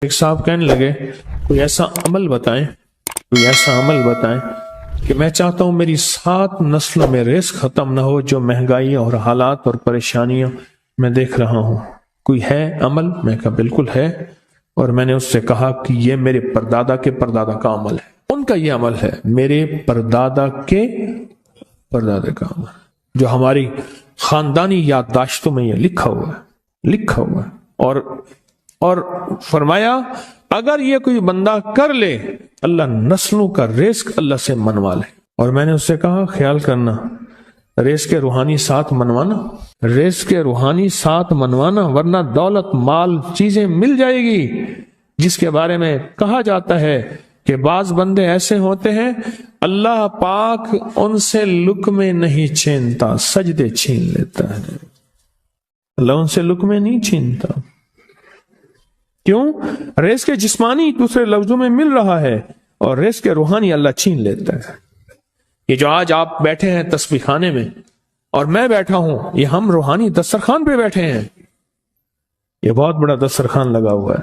ایک صاحب کہنے لگے کوئی ایسا عمل بتائیں کہ میں چاہتا ہوں میری 7 نسلوں میں رزق ختم نہ ہو، جو مہنگائی اور حالات اور پریشانیاں میں دیکھ رہا ہوں۔ کوئی ہے عمل؟ میں کہا بالکل ہے، اور میں نے اس سے کہا کہ یہ میرے پردادا کے پردادا کا عمل ہے، ان کا یہ عمل ہے، میرے پردادا کے پردادا کا عمل، جو ہماری خاندانی یادداشتوں میں یہ لکھا ہوا ہے۔ اور فرمایا اگر یہ کوئی بندہ کر لے، اللہ نسلوں کا رزق اللہ سے منوا لے۔ اور میں نے اس سے کہا خیال کرنا، رزق کے روحانی ساتھ منوانا، ورنہ دولت مال چیزیں مل جائے گی، جس کے بارے میں کہا جاتا ہے کہ بعض بندے ایسے ہوتے ہیں اللہ پاک ان سے لقمے نہیں چھینتا، سجدے چھین لیتا ہے۔ اللہ ان سے لقمے نہیں چھینتا، کیوں؟ رزق جسمانی دوسرے لفظوں میں مل رہا ہے، اور رزق روحانی اللہ چھین لیتا ہے۔ یہ جو آج آپ بیٹھے ہیں تسبیح خانے میں اور میں بیٹھا ہوں، یہ ہم روحانی دسترخوان پہ بیٹھے ہیں۔ یہ بہت بڑا دسترخوان لگا ہوا ہے،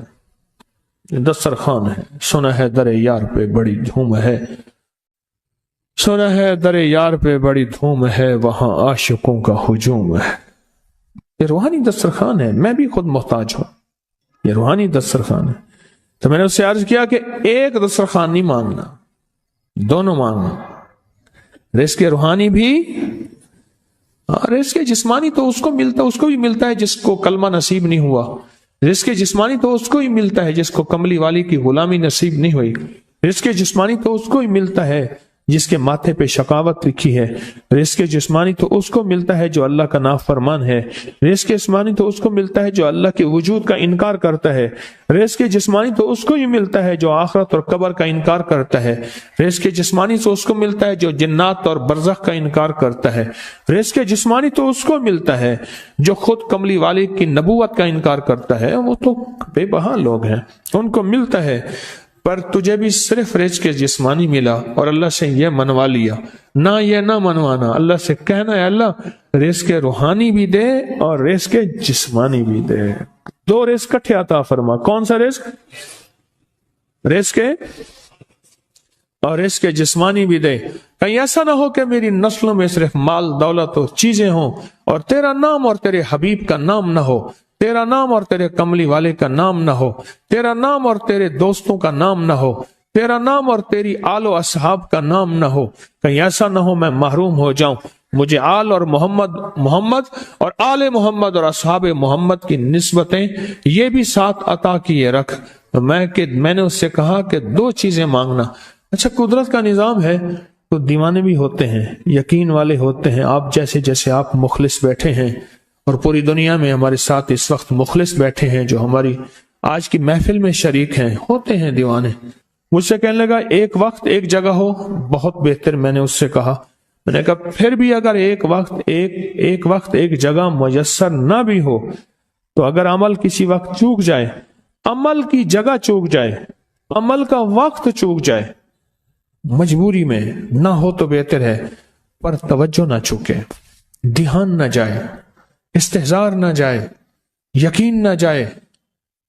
دسترخوان ہے۔ سنا ہے در یار پہ بڑی دھوم ہے، سنا ہے در یار پہ بڑی دھوم ہے، وہاں عاشقوں کا ہجوم ہے۔ یہ روحانی دسترخوان ہے، میں بھی خود محتاج ہوں، یہ روحانی دسترخوان ہے۔ تو میں نے اس سے عرض کیا کہ ایک دسترخوان نہیں مانگنا، دونوں مانگنا، رزق روحانی بھی، رزق جسمانی تو اس کو بھی ملتا ہے جس کو کلمہ نصیب نہیں ہوا، رزق جسمانی تو اس کو ہی ملتا ہے جس کو کملی والی کی غلامی نصیب نہیں ہوئی، رزق جسمانی تو اس کو ہی ملتا ہے جس کے ماتھے پہ شقاوت لکھی ہے، رزق جسمانی تو اس کو ملتا ہے جو اللہ کا نافرمان ہے، رزق جسمانی تو اس کو ملتا ہے جو اللہ کے وجود کا انکار کرتا ہے، رزق جسمانی تو اس کو ہی ملتا ہے جو آخرت اور قبر کا انکار کرتا ہے، رزق جسمانی تو اس کو ملتا ہے جو جنات اور برزخ کا انکار کرتا ہے، رزق جسمانی تو اس کو ملتا ہے جو خود کملی والے کی نبوت کا انکار کرتا ہے، وہ تو بے بہا لوگ ہیں، ان کو ملتا ہے۔ پر تجھے بھی صرف رزق جسمانی ملا اور اللہ سے یہ منوا لیا، نہ یہ نہ منوانا، اللہ سے کہنا ہے اللہ رزق روحانی بھی دے اور رزق جسمانی بھی دے، 2 رزق کٹھے عطا فرما۔ کون سا رزق؟ رزق اور رزق جسمانی بھی دے۔ کہیں ایسا نہ ہو کہ میری نسلوں میں صرف مال دولت اور چیزیں ہوں اور تیرا نام اور تیرے حبیب کا نام نہ ہو، تیرا نام اور تیرے کملی والے کا نام نہ ہو، تیرا نام اور تیرے دوستوں کا نام نہ ہو، تیرا نام اور تیری آل و اصحاب کا نام نہ ہو۔ کہیں ایسا نہ ہو میں محروم ہو جاؤں، مجھے آل اور محمد اور آل محمد اور اصحاب محمد کی نسبتیں یہ بھی ساتھ عطا کیے رکھ۔ میں نے اس سے کہا کہ 2 چیزیں مانگنا۔ اچھا، قدرت کا نظام ہے تو دیوانے بھی ہوتے ہیں، یقین والے ہوتے ہیں، آپ جیسے آپ مخلص بیٹھے ہیں، اور پوری دنیا میں ہمارے ساتھ اس وقت مخلص بیٹھے ہیں جو ہماری آج کی محفل میں شریک ہیں، ہوتے ہیں دیوانے۔ مجھ سے کہنے لگا ایک وقت ایک جگہ ہو بہت بہتر۔ میں نے اس سے کہا، میں نے کہا پھر بھی اگر ایک وقت ایک جگہ میسر نہ بھی ہو تو اگر عمل کسی وقت چوک جائے، عمل کی جگہ چوک جائے، عمل کا وقت چوک جائے، مجبوری میں نہ ہو تو بہتر ہے، پر توجہ نہ چوکے، دھیان نہ جائے، استحضار نہ جائے، یقین نہ جائے،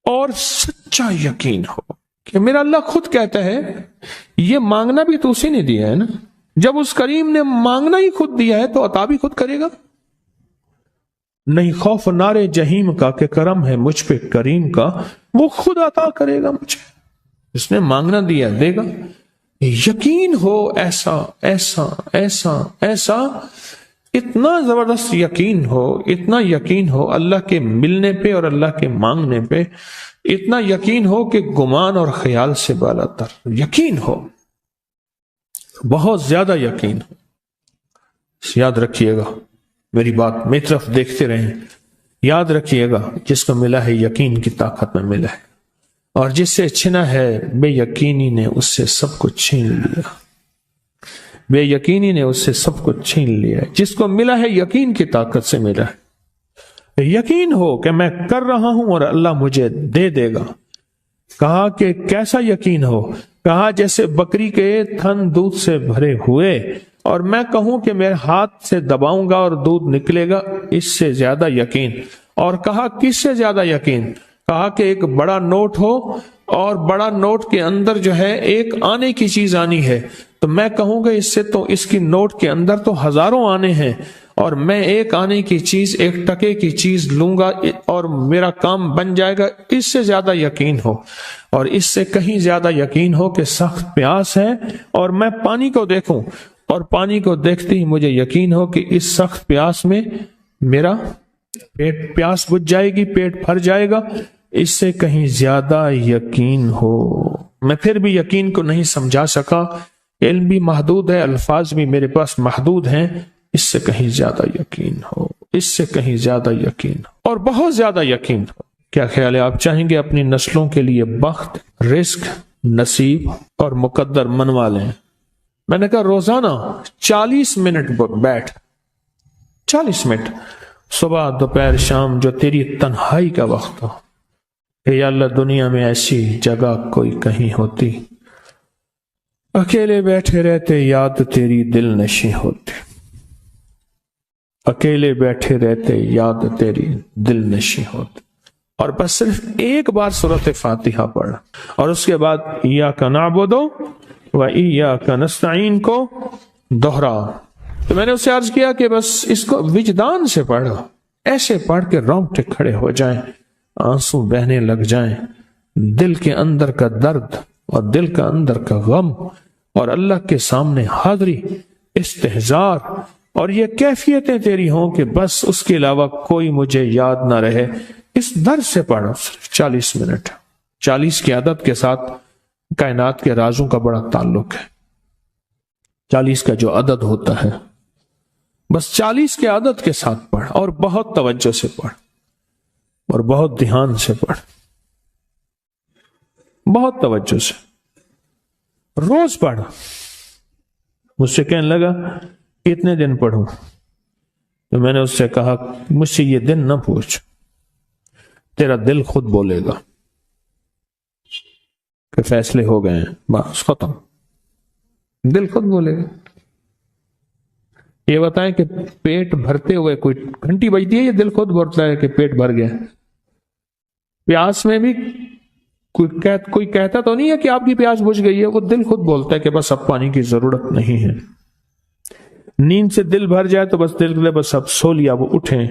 اور سچا یقین ہو کہ میرا اللہ خود کہتا ہے یہ مانگنا بھی تو اسی نے دیا ہے نا، جب اس کریم نے مانگنا ہی خود دیا ہے تو عطا بھی خود کرے گا۔ نہیں خوف نارے جہیم کا کہ کرم ہے مجھ پہ کریم کا، وہ خود عطا کرے گا مجھے، اس نے مانگنا دیا دے گا۔ یقین ہو ایسا ایسا ایسا ایسا، اتنا زبردست یقین ہو، اتنا یقین ہو اللہ کے ملنے پہ اور اللہ کے مانگنے پہ، اتنا یقین ہو کہ گمان اور خیال سے بالا تر یقین ہو، بہت زیادہ یقین ہو۔ یاد رکھیے گا میری بات، میری طرف دیکھتے رہیں، یاد رکھیے گا جس کو ملا ہے یقین کی طاقت میں ملا ہے، اور جس سے چھنا ہے بے یقینی نے اس سے سب کچھ چھین لیا، بے یقینی نے اس سے سب کچھ چھین لیا ہے۔ جس کو ملا ہے یقین کی طاقت سے ملا ہے، یقین ہو کہ میں کر رہا ہوں اور اللہ مجھے دے دے گا۔ کہا کہ کیسا یقین ہو؟ کہا جیسے بکری کے تھن دودھ سے بھرے ہوئے اور میں کہوں کہ میرے ہاتھ سے دباؤں گا اور دودھ نکلے گا، اس سے زیادہ یقین۔ اور کہا کس سے زیادہ یقین؟ کہا کہ ایک بڑا نوٹ ہو اور بڑا نوٹ کے اندر جو ہے ایک آنے کی چیز آنی ہے، تو میں کہوں گا اس سے تو اس کی نوٹ کے اندر تو ہزاروں آنے ہیں، اور میں ایک آنے کی چیز، ایک ٹکے کی چیز لوں گا اور میرا کام بن جائے گا، اس سے زیادہ یقین ہو، اور اس سے کہیں زیادہ یقین ہو کہ سخت پیاس ہے اور میں پانی کو دیکھوں، اور پانی کو دیکھتے ہی مجھے یقین ہو کہ اس سخت پیاس میں میرا پیاس بجھ جائے گی، پیٹ بھر جائے گا، اس سے کہیں زیادہ یقین ہو۔ میں پھر بھی یقین کو نہیں سمجھا سکا، علم بھی محدود ہے، الفاظ بھی میرے پاس محدود ہیں، اس سے کہیں زیادہ یقین ہو، اس سے کہیں زیادہ یقین ہو، اور بہت زیادہ یقین ہو۔ کیا خیال ہے، آپ چاہیں گے اپنی نسلوں کے لیے بخت، رزق، نصیب اور مقدر منوا لیں؟ میں نے کہا روزانہ 40 منٹ بیٹھ، 40 منٹ صبح دوپہر شام، جو تیری تنہائی کا وقت ہو، کہ یا اللہ دنیا میں ایسی جگہ کوئی کہیں ہوتی، اکیلے بیٹھے رہتے یاد تیری دل نشیں ہوتی، اکیلے بیٹھے رہتے یاد تیری دل نشیں ہوتی، اور بس صرف ایک بار سورۃ فاتحہ پڑھ، اور اس کے بعد ایاک نعبد و ایاک نستعین کو دوہرا۔ تو میں نے اسے عرض کیا کہ بس اس کو وجدان سے پڑھو، ایسے پڑھ کے رونگٹے کھڑے ہو جائیں، آنسو بہنے لگ جائیں، دل کے اندر کا درد اور دل کا اندر کا غم اور اللہ کے سامنے حاضری، استحضار، اور یہ کیفیتیں تیری ہوں کہ بس اس کے علاوہ کوئی مجھے یاد نہ رہے۔ اس درد سے پڑھو، صرف 40 منٹ۔ 40 کی عدد کے ساتھ کائنات کے رازوں کا بڑا تعلق ہے۔ 40 کا جو عدد ہوتا ہے، بس 40 کے عدد کے ساتھ پڑھ، اور بہت توجہ سے پڑھ، اور بہت دھیان سے پڑھ، بہت توجہ سے، روز پڑھ۔ مجھ سے کہنے لگا کتنے دن پڑھوں؟ تو میں نے اس سے کہا مجھ سے یہ دن نہ پوچھ، تیرا دل خود بولے گا کہ فیصلے ہو گئے ہیں، بس ختم، دل خود بولے گا۔ یہ بتائیں کہ پیٹ بھرتے ہوئے کوئی گھنٹی بجتی ہے، یہ دل خود بولتا ہے کہ پیٹ بھر گیا۔ پیاس میں بھی کوئی کہتا تو نہیں ہے کہ آپ کی پیاس بجھ گئی ہے، وہ دل خود بولتا ہے کہ بس اب پانی کی ضرورت نہیں ہے۔ نیند سے دل بھر جائے تو بس دل بس اب سو لیا، وہ اٹھیں۔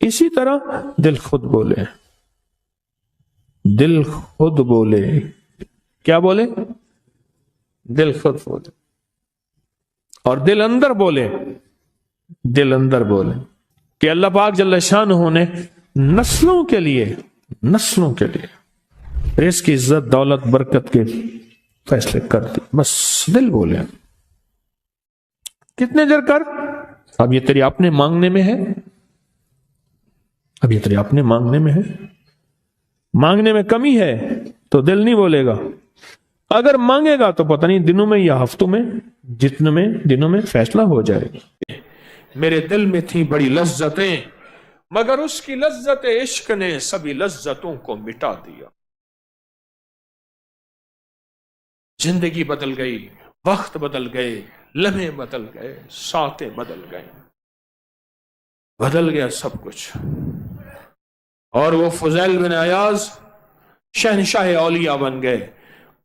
اسی طرح دل خود بولے، دل خود بولے، کیا بولے؟ دل خود بولے، اور دل اندر بولے، دل اندر بولے کہ اللہ پاک جل شانہ نے نسلوں کے لیے رزق، عزت، دولت، برکت کے فیصلے کر دی، بس دل بولے۔ کتنے دیر کر؟ اب یہ تیری اپنے مانگنے میں ہے، اب یہ تیری اپنے مانگنے میں ہے۔ مانگنے میں کمی ہے تو دل نہیں بولے گا، اگر مانگے گا تو پتہ نہیں دنوں میں یا ہفتوں میں، جتنے میں دنوں میں فیصلہ ہو جائے گا۔ میرے دل میں تھی بڑی لذتیں، مگر اس کی لذت عشق نے سبھی لذتوں کو مٹا دیا۔ زندگی بدل گئی، وقت بدل گئے، لمحے بدل گئے، ساعتیں بدل گئے، بدل گیا سب کچھ۔ اور وہ فضیل بن عیاض شہنشاہ اولیاء بن گئے،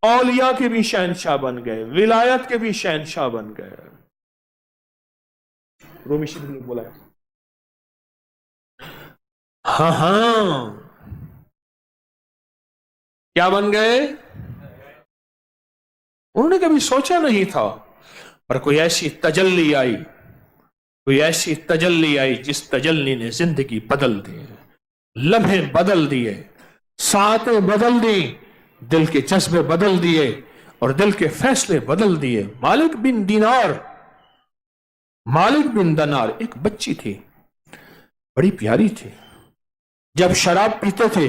اولیاء کے بھی شہنشاہ بن گئے، ولایت کے بھی شہنشاہ بن گئے۔ رومی شریف نے بولا ہاں کیا بن گئے؟ انہوں نے کبھی سوچا نہیں تھا، پر کوئی ایسی تجلی آئی، کوئی ایسی تجلی آئی جس تجلی نے زندگی بدل دی، لمحے بدل دیے، ساعتیں بدل دی، دل کے جذبے بدل دیے، اور دل کے فیصلے بدل دیے۔ مالک بن دینار ایک بچی تھی، بڑی پیاری تھی۔ جب شراب پیتے تھے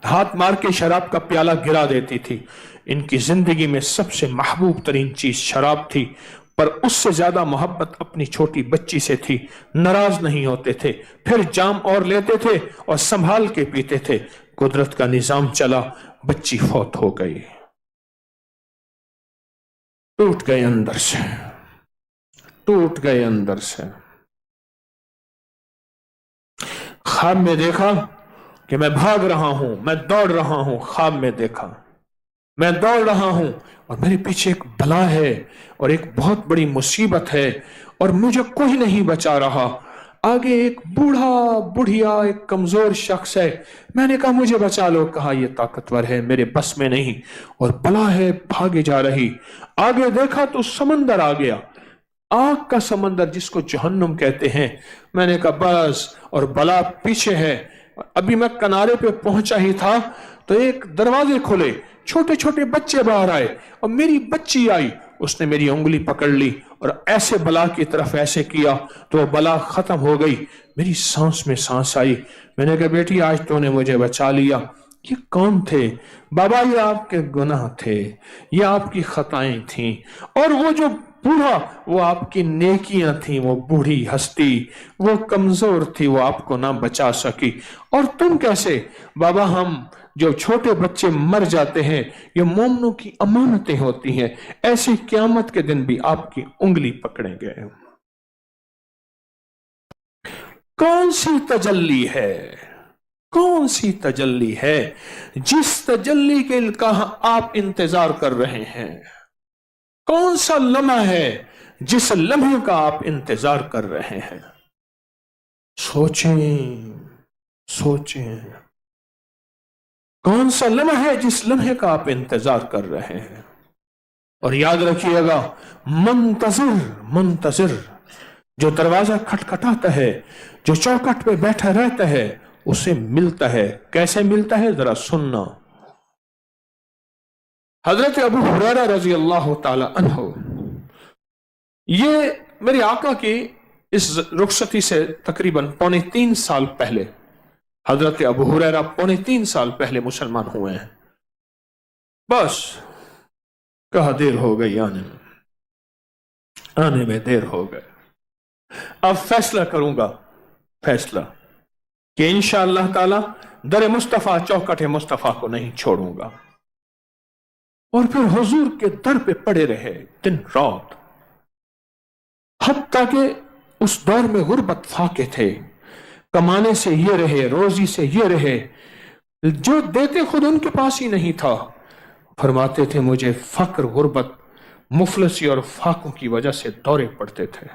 ہاتھ مار کے شراب کا پیالہ گرا دیتی تھی۔ ان کی زندگی میں سب سے محبوب ترین چیز شراب تھی، پر اس سے زیادہ محبت اپنی چھوٹی بچی سے تھی۔ ناراض نہیں ہوتے تھے، پھر جام اور لیتے تھے اور سنبھال کے پیتے تھے۔ قدرت کا نظام چلا، بچی فوت ہو گئی، ٹوٹ گئے اندر سے، ٹوٹ گئے اندر سے۔ خواب میں دیکھا कि मैं भाग रहा हूं, मैं दौड़ रहा हूं, ख्वाब में देखा मैं दौड़ रहा हूं और मेरे पीछे एक बला है और एक बहुत बड़ी मुसीबत है और मुझे कोई नहीं बचा रहा। आगे एक बूढ़ा बुढ़िया एक कमजोर शख्स है। मैंने कहा मुझे बचा लो। कहा ये ताकतवर है, मेरे बस में नहीं, और बला है भागे जा रही। आगे देखा तो समंदर आ गया, आग का समंदर जिसको जहन्नुम कहते हैं। मैंने कहा बस, और बला पीछे है। अभी मैं किनारे पे पहुंचा ही था तो एक दरवाजे खुले, छोटे छोटे बच्चे बाहर आए और मेरी बच्ची आई। उसने मेरी उंगली पकड़ ली और ऐसे बला की तरफ ऐसे किया तो वो बला खत्म हो गई। मेरी सांस में सांस आई। मैंने कहा बेटी आज तूने मुझे बचा लिया। ये कौन थे? बाबा ये आपके गुनाह थे, ये आपकी खताएं थीं, और वो जो बूढ़ा वो आपकी नेकियां थी। वो बूढ़ी हस्ती वो कमजोर थी, वो आपको ना बचा सकी। और तुम कैसे? बाबा हम जो छोटे बच्चे मर जाते हैं ये मोमनों की अमानतें होती हैं, ऐसी क़यामत के दिन भी आपकी उंगली पकड़ेंगे। कौन सी तजल्ली है, कौन सी तजल्ली है जिस तजल्ली के का आप इंतजार कर रहे हैं? कौन सा लम्हा है जिस लम्हे का आप इंतजार कर रहे हैं? सोचें सोचें, कौन सा लम्हा है जिस लम्हे का आप इंतजार कर रहे हैं? और याद रखिएगा, मुंतजिर मुंतजिर, जो दरवाजा खटखटाता है, जो चौखट पे बैठा रहता है, उसे मिलता है। कैसे मिलता है जरा सुनना। हजरत अबू हुरैरा रजी अल्लाह ताला अन्हु, ये मेरे आका की इस रुखसती से तकरीबन 3.25 साल पहले, हजरत अबू हुरैरा 3.25 साल पहले मुसलमान हुए हैं। बस कहा देर हो गई, आने में देर हो गए। अब फैसला करूंगा, फैसला कि इंशाअल्लाह ताला दर मुस्तफा चौखट मुस्तफा को नहीं छोड़ूंगा। और फिर हुजूर के दर पे पड़े रहे दिन रात, हत्ता के उस दौर में गुर्बत फाके थे, कमाने से ये रहे, रोजी से ये रहे, जो देते खुद उनके पास ही नहीं था। फरमाते थे मुझे फक्र, गुर्बत, मुफलसी और फाकों की वजह से दौरे पड़ते थे,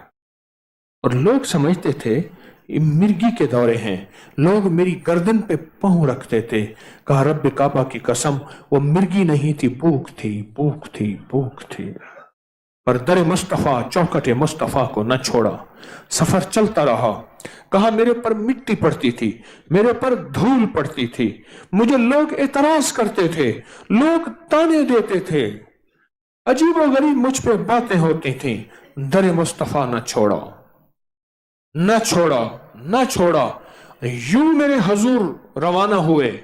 और लोग समझते थे ये मिर्गी के दौरे हैं। लोग मेरी गर्दन पे पांव रखते थे। कहा रब काबा की कसम वो मिर्गी नहीं थी, भूख थी, भूख थी, भूख थी। पर दर मुस्तफा चौखट मुस्तफा को न छोड़ा, सफर चलता रहा। कहा मेरे पर मिट्टी पड़ती थी, मेरे पर धूल पड़ती थी, मुझे लोग एतराज करते थे, लोग ताने देते थे, अजीबो गरीब मुझ पे बातें होती थी। दर मुस्तफा न छोड़ा, न छोड़ा, न छोड़ा। यूं मेरे हुजूर रवाना हुए,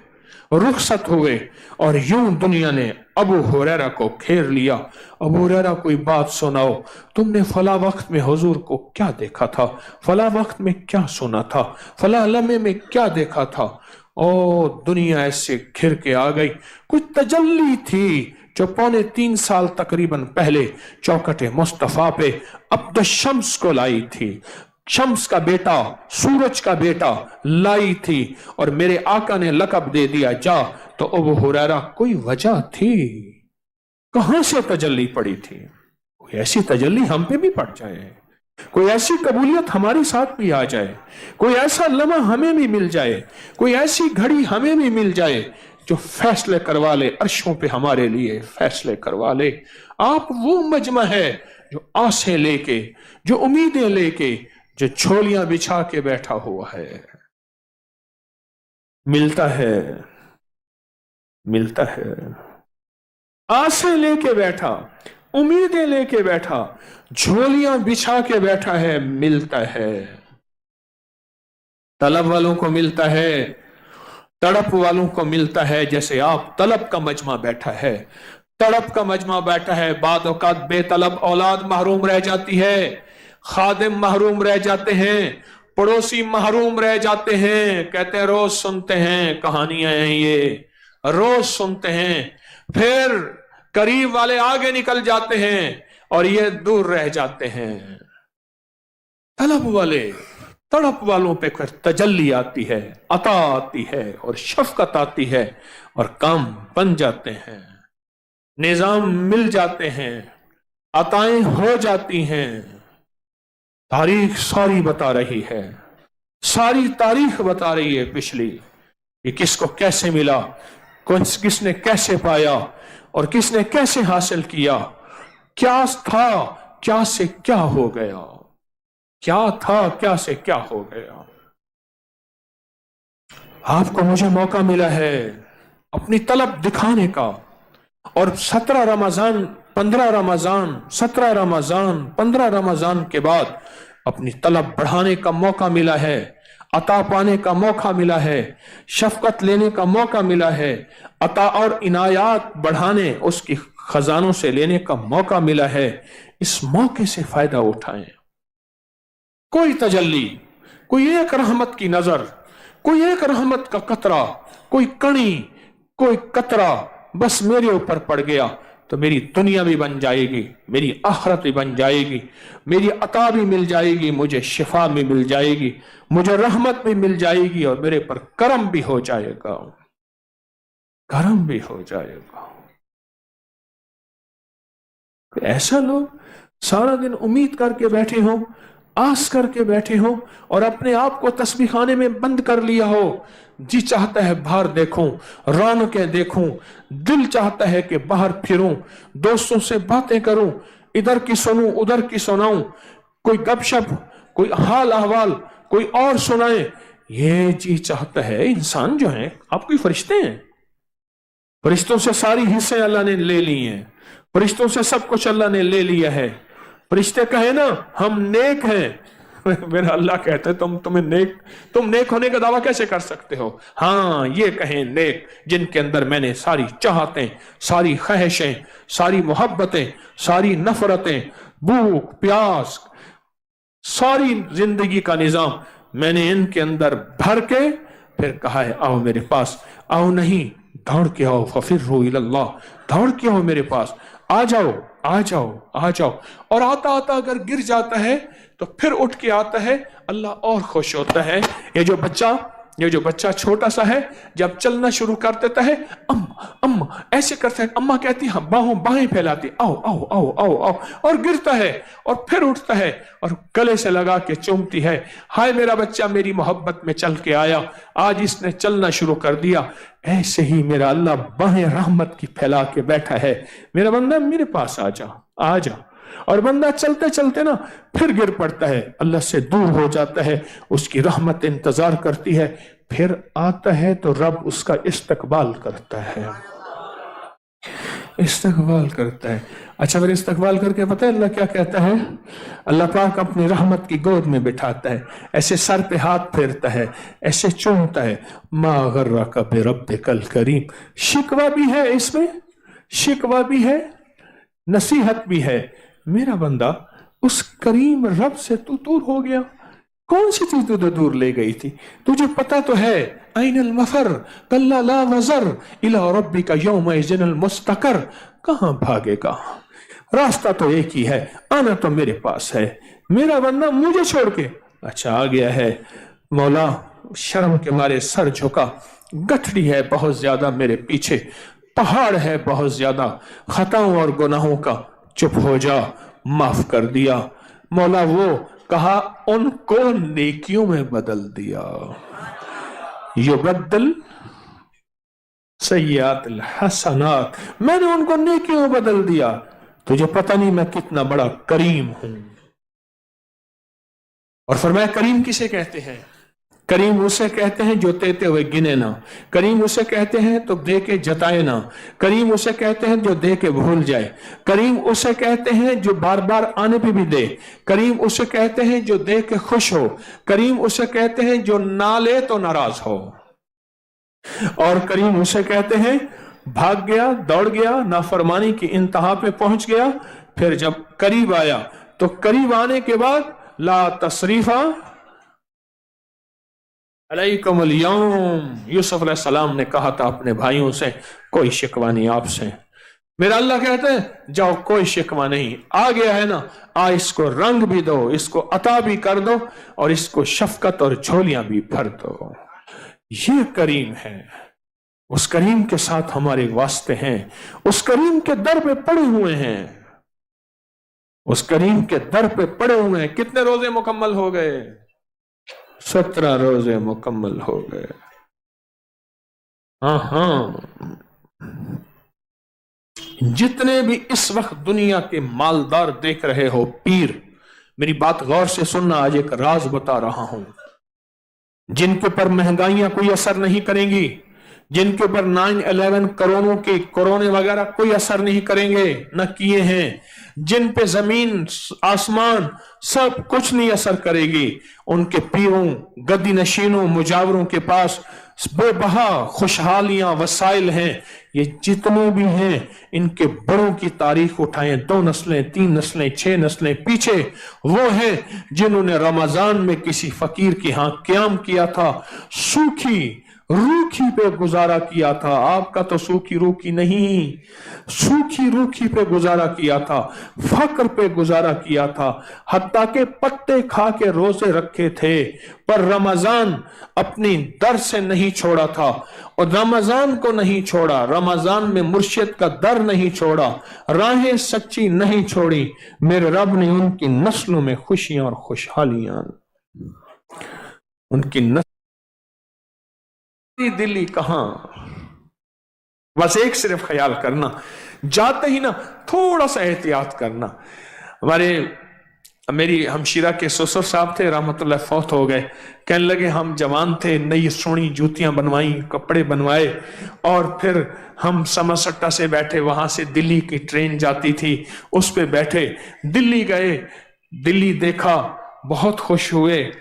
रुखसत हुए, और यूं दुनिया ने अबू हुरैरा को घेर लिया। अबू हुरैरा कोई बात सुनाओ, तुमने फला वक्त में हुजूर को क्या देखा था, फला वक्त में क्या सुना था, फला लम्हे में क्या देखा था। ओ दुनिया ऐसे घिर के आ गई। कुछ तजल्ली थी जो 3.25 साल तकरीबन पहले चौखट मुस्तफा पे अब्द शम्स को लाई थी। शम्स का बेटा, सूरज का बेटा लाई थी, और मेरे आका ने लकब दे दिया जा। तो अबू हुरैरा कोई वजह थी, कहां से तजल्ली पड़ी थी? कोई ऐसी तजल्ली हम पे भी पड़ जाए, कोई ऐसी कबूलियत हमारे साथ भी आ जाए, कोई ऐसा लम्हा हमें भी मिल जाए, कोई ऐसी घड़ी हमें भी मिल जाए जो फैसले करवा ले, अर्शों पे हमारे लिए फैसले करवा ले। आप वो मजमा है जो आसें लेके, जो उम्मीदें लेके, जो झोलियां बिछा के बैठा हुआ है। मिलता है, मिलता है, आसें लेके बैठा, उम्मीदें लेके बैठा, झोलियां बिछा के बैठा है, मिलता है। तलब वालों को मिलता है, तड़प वालों को मिलता है। जैसे आप तलब का मजमा बैठा है, तड़प का मजमा बैठा है, बाद औकात बेतलब औलाद महरूम रह जाती है, खादिम महरूम रह जाते हैं, पड़ोसी महरूम रह जाते हैं। कहते हैं रोज सुनते हैं कहानियां हैं ये, रोज सुनते हैं। फिर करीब वाले आगे निकल जाते हैं और ये दूर रह जाते हैं। तलब वाले तड़प वालों पे फिर तजल्ली आती है, अता आती है और शफकत आती है और काम बन जाते हैं, निजाम मिल जाते हैं, अताएं हो जाती हैं। तारीख सारी बता रही है, सारी तारीख बता रही है पिछली, कि किसको कैसे मिला, किसने कैसे पाया और किसने कैसे हासिल किया, क्या था क्या से क्या हो गया, क्या था क्या से क्या हो गया। आपको मुझे मौका मिला है अपनी तलब दिखाने का, और 17 रमजान 15 रमजान 17 रमजान 15 रमजान के बाद अपनी तलब बढ़ाने का मौका मिला है, अता पाने का मौका मिला है, शफकत लेने का मौका मिला है, अता और इनायात बढ़ाने, उसकी खजानों से लेने का मौका मिला है। इस मौके से फायदा उठाएं। कोई तजल्ली, कोई एक रहमत की नजर, कोई एक रहमत का कतरा, कोई कणी, कोई कतरा बस मेरे ऊपर पड़ गया तो मेरी दुनिया भी बन जाएगी, मेरी आखिरत भी बन जाएगी, मेरी अता भी मिल जाएगी, मुझे शिफा भी मिल जाएगी, मुझे रहमत भी मिल जाएगी और मेरे पर करम भी हो जाएगा, करम भी हो जाएगा। ऐसा लोग सारा दिन उम्मीद करके बैठे हो, आस करके बैठे हो और अपने आप को तस्बीह खाने में बंद कर लिया हो। जी चाहता है बाहर देखूं, रौनकें देखूं, दिल चाहता है कि बाहर फिरूं, दोस्तों से बातें करूं, इधर की सुनूं उधर की सुनाऊं, कोई गपशप, कोई हाल अहवाल कोई और सुनाए, ये जी चाहता है। इंसान जो है, आप कोई फरिश्ते हैं? फरिश्तों से सारी हिस्से अल्लाह ने ले ली हैं, फरिश्तों से सब कुछ अल्लाह ने ले लिया है। फरिश्ते कहे ना हम नेक हैं, मेरा अल्लाह कहता है तुम नेक होने का दावा कैसे कर सकते हो? हाँ, ये कहें नेक जिनके अंदर मैंने सारी चाहतें, सारी ख्वाहिशें, सारी मोहब्बतें, सारी नफरतें, भूख प्यास, सारी जिंदगी का निजाम मैंने इनके अंदर भर के फिर कहा है आओ मेरे पास। आओ नहीं, दौड़ के आओ, फफिर्रू इलल्लाह, दौड़ के आओ मेरे पास, आ जाओ आ जाओ आ जाओ। और आता आता अगर गिर जाता है तो फिर उठ के आता है, अल्लाह और खुश होता है। ये जो बच्चा छोटा सा है, जब चलना शुरू कर देता है, अम्मा अम्मा ऐसे करता है, अम्मा कहती है बाहें फैलाती, आओ आओ आओ आओ आओ, और गिरता है और फिर उठता है और गले से लगा के चूमती है, हाय मेरा बच्चा मेरी मोहब्बत में चल के आया, आज इसने चलना शुरू कर दिया। ऐसे ही मेरा अल्लाह बाहें रहमत की फैला के बैठा है, मेरा बंदा मेरे पास आ जा आ जा। और बंदा चलते चलते ना फिर गिर पड़ता है, अल्लाह से दूर हो जाता है, उसकी रहमत इंतजार करती है, फिर आता है तो रब उसका इस्तकबाल करता है, इस्तकबाल करता है। अच्छा, फिर इस्तकबाल करके पता है अल्लाह क्या कहता है? अल्लाह पाक अपनी रहमत की गोद में बिठाता है, ऐसे सर पे हाथ फेरता है, ऐसे चूमता है, मा गर्रका बिरब्बिकल करीम। शिकवा भी है इसमें, शिकवा भी है, नसीहत भी है। मेरा बंदा उस करीम रब से तू दूर हो गया, कौन सी चीज तुझे दूर ले गई थी? तुझे पता तो है, ऐनल मफर कल्ला ला वज़र इला रब्बिका यौमइज़िनिल मुस्तक़र, कहां भागेगा? रास्ता तो एक ही है, आना तो मेरे पास है। मेरा बंदा मुझे छोड़ के अच्छा आ गया है। मौला शर्म के मारे सर झुका, गठड़ी है बहुत ज्यादा मेरे पीछे, पहाड़ है बहुत ज्यादा खताओं और गुनाहों का, चुप हो जा, माफ कर दिया। मौला वो कहा उनको नेकियों में बदल दिया, युबद्दिल सय्यातिल हसनात, मैंने उनको नेकियों में बदल दिया। तुझे पता नहीं मैं कितना बड़ा करीम हूं। और फरमाया करीम किसे कहते हैं? करीम उसे कहते हैं जो देते हुए गिने ना, करीम उसे कहते हैं तो दे के जताए ना, करीम उसे कहते हैं जो दे के भूल जाए, करीम उसे कहते हैं जो बार बार आने पे भी दे, करीम उसे कहते हैं जो दे के खुश हो, करीम उसे कहते हैं जो ना ले तो नाराज हो, और करीम उसे कहते हैं भाग गया, दौड़ गया, नाफरमानी की इंतहा पे पहुंच गया, फिर जब करीब आया तो करीब आने के बाद ला तसरीफा अलैकुमुल यौम, यूसुफ अलैहिस्सलाम ने कहा था अपने भाइयों से, कोई शिकवा नहीं आपसे, मेरा अल्लाह कहते हैं जाओ कोई शिकवा नहीं, आ गया है ना, आ इसको रंग भी दो, इसको अता भी कर दो और इसको शफकत और झोलियां भी भर दो। ये करीम है, उस करीम के साथ हमारे वास्ते हैं, उस करीम के दर पे पड़े हुए हैं, उस करीम के दर पे पड़े हुए हैं। कितने रोजे मुकम्मल हो गए? 17 रोजे मुकम्मल हो गए। हाँ, जितने भी इस वक्त दुनिया के मालदार देख रहे हो पीर, मेरी बात गौर से सुनना, आज एक राज बता रहा हूं। जिनके ऊपर महंगाइयां कोई असर नहीं करेंगी, जिनके ऊपर 9/11 करोड़ों के कोरोने वगैरह कोई असर नहीं करेंगे, न किए हैं, जिन पे जमीन आसमान सब कुछ नहीं असर करेगी, उनके पीरों, गद्दी नशीनों, मुजावरों के पास बेबहा खुशहालियां वसाइल हैं। ये जितने भी हैं, इनके बड़ों की तारीख उठाएं, 2 नस्लें, 3 नस्लें, 6 नस्लें पीछे, वो हैं जिन्होंने रमजान में किसी फकीर के यहां क्याम किया था, सूखी रूखी पे गुजारा किया था। आपका तो सूखी रूखी नहीं, सूखी रूखी पे गुजारा किया था, फक्र पे गुजारा किया था, हत्ता के पत्ते खा के रोजे रखे थे, पर रमजान अपनी दर से नहीं छोड़ा था, और रमजान को नहीं छोड़ा, रमजान में मुर्शिद का दर नहीं छोड़ा, राहें सच्ची नहीं छोड़ी। मेरे रब ने उनकी नस्लों में खुशियां और खुशहालियां, उनकी नस्ल दिल्ली कहां। बस एक सिर्फ ख्याल करना, जाते ही ना थोड़ा सा एहतियात करना। मेरी हमशीरा के ससुर साहब थे, रहमतुल्लाह फौत हो गए। कहने लगे हम जवान थे, नई सोनी जूतियां बनवाई, कपड़े बनवाए, और फिर हम समरसट्टा से बैठे, वहां से दिल्ली की ट्रेन जाती थी, उस पे बैठे, दिल्ली गए, दिल्ली देखा, बहुत खुश हुए,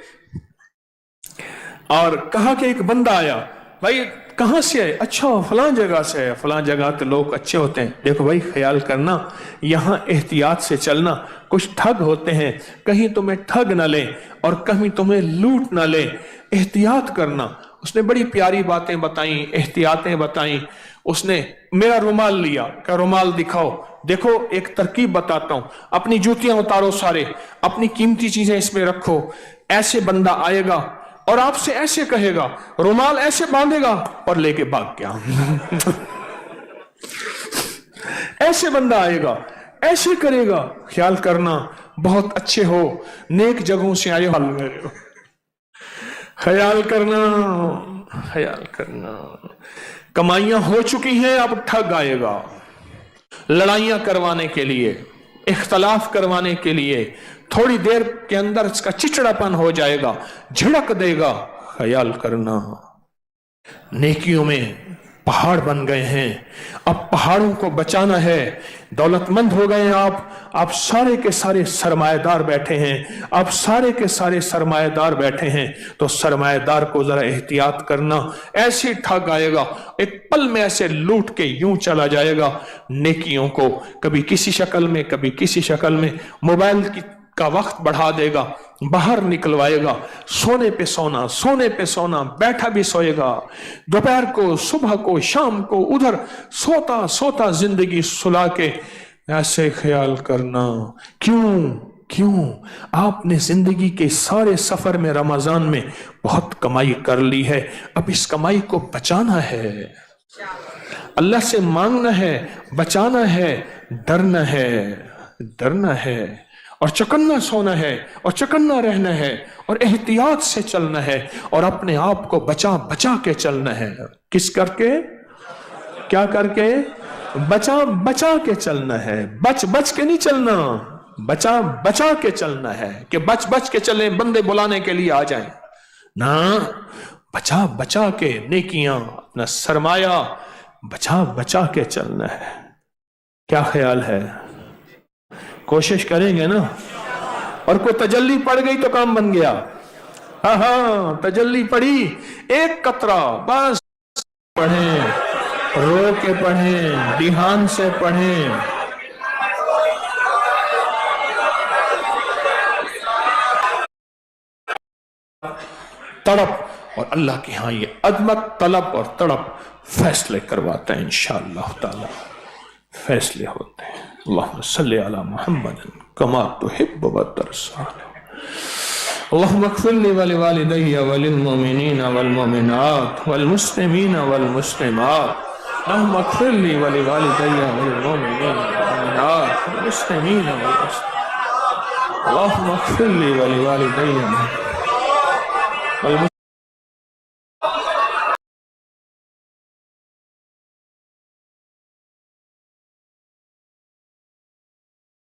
और कहा कि एक बंदा आया, भाई कहां से है? अच्छा फलां जगह से है। फलां जगह तो लोग अच्छे होते हैं। देखो भाई ख्याल करना, यहां एहतियात से चलना, कुछ ठग होते हैं, कहीं तुम्हें ठग ना ले और कहीं तुम्हें लूट ना ले, एहतियात करना। उसने बड़ी प्यारी बातें बताई, एहतियातें बताई। उसने मेरा रुमाल लिया, क्या रुमाल दिखाओ, देखो एक तरकीब बताता हूं, अपनी जूतियां उतारो, सारे अपनी कीमती चीजें इसमें रखो, ऐसे बंदा आएगा और आपसे ऐसे कहेगा, रुमाल ऐसे बांधेगा और लेके भाग गया। ऐसे बंदा आएगा, ऐसे करेगा। ख्याल करना, बहुत अच्छे हो, नेक जगहों से आए हो, ख्याल करना, ख्याल करना। कमाइयां हो चुकी हैं, अब ठग आएगा, लड़ाइयां करवाने के लिए, इख्तलाफ करवाने के लिए, थोड़ी देर के अंदर इसका चिचड़ापन हो जाएगा, झड़क देगा। ख्याल करना, नेकियों में पहाड़ बन गए हैं, अब पहाड़ों को बचाना है। दौलतमंद हो गए आप सारे के सारे सरमाएदार बैठे हैं, आप सारे के सारे सरमाएदार बैठे हैं, तो सरमाएदार को जरा एहतियात करना, ऐसे ठग आएगा, एक पल में ऐसे लूट के यूं चला जाएगा नेकियों को, कभी किसी शक्ल में, कभी किसी शक्ल में, मोबाइल का वक्त बढ़ा देगा, बाहर निकलवाएगा, सोने पे सोना, सोने पे सोना, बैठा भी सोएगा, दोपहर को, सुबह को, शाम को, उधर सोता सोता जिंदगी सुला के। ऐसे ख्याल करना, क्यों आपने जिंदगी के सारे सफर में, रमजान में बहुत कमाई कर ली है, अब इस कमाई को बचाना है, अल्लाह से मांगना है, बचाना है, डरना है और चौकन्ना सोना है और चौकन्ना रहना है और एहतियात से चलना है और अपने आप को बचा के चलना है। किस करके, क्या करके? बचा के चलना है, बच के नहीं चलना, बचा के चलना है कि बच के चले, बंदे बुलाने के लिए आ जाएं ना, बचा के नेकियां, अपना सरमाया बचा के चलना है। क्या ख्याल है? कोशिश करेंगे ना? और कोई तजल्ली पड़ गई तो काम बन गया। हाँ, तजल्ली पड़ी, एक कतरा बस, पढ़ें, रो के पढ़ें, ध्यान से पढ़ें। तड़प, और अल्लाह के यहां ये अदमत, तलब और तड़प फैसले करवाता है इंशाअल्लाह ताला, فیصلے ہوتے ہیں۔ اللہم صلی علی محمد کما تحب و ترضی۔ اللہم اغفر لی ولوالدی وللمؤمنین والمؤمنات والمسلمین والمسلمات۔ اللہم اغفر لی ولوالدی وللمؤمنین والمؤمنات والمسلمین والمسلمات۔ اللہم اغفر لی ولوالدی والمسلمین